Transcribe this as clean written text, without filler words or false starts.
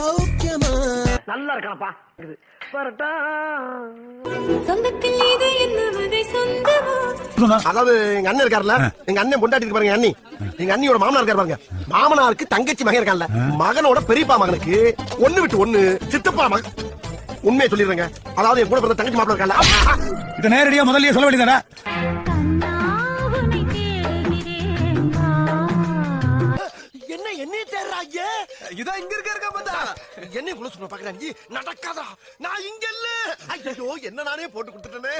சௌக்கியமா நல்லா இருக்கானப்பா. சொந்தத்தில் இது என்ன வகை சொந்தமோ? அதாவது எங்க அண்ணன் இருக்காருல்ல, எங்க அண்ணன் பொண்டாட்டி பாருங்க அண்ணி, எங்க அண்ணியோட மாமனார் இருக்காரு பாருங்க, மாமனாருக்கு தங்கச்சி மகன் இருக்கான்ல, மகனோட பெரியப்பா மகனுக்கு ஒண்ணு விட்டு ஒண்ணு சித்தப்பா மகன். உண்மையை சொல்லிடுறேங்க, அதாவது என் கூட பிறந்த தங்கச்சி மாப்பிள்ள இருக்கான்ல, இத நேரடியா முதல்லயே சொல்ல வேண்டியதானே. என்ன என்னைய தேடுறாங்க, இதான் இங்க இருக்க பார்த்தா என்னைய குள்ள சொல்ல பாக்குறாங்க, நடக்காதா, நான் இங்க இல்ல, ஐயோ என்ன நானே போட்டு கொடுத்துட்டேனே.